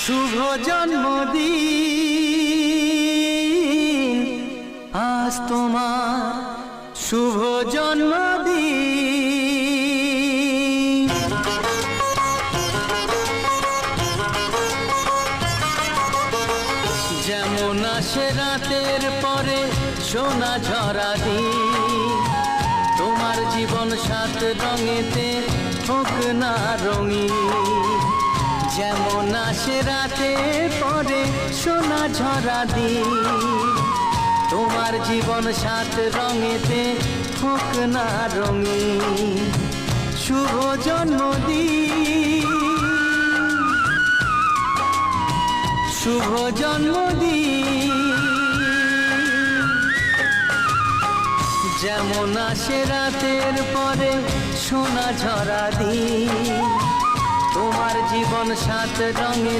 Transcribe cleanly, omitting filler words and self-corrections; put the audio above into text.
শুভ জন্মদিন আজ তোমার শুভ জন্মদিন। যেমন আসে রাতের পরে সোনা ঝরা দিন, তোমার জীবন সাত রঙেতে হোক না রঙিন। যেমন আসে রাতের পরে সোনা ঝরা দিন, তোমার জীবন সাত রঙেতে হোক না রঙিন। শুভ জন্মদিন, শুভ জন্মদিন। যেমন আসে রাতের পরে সোনা ঝরা দিন, তোমার জীবন সাত রঙে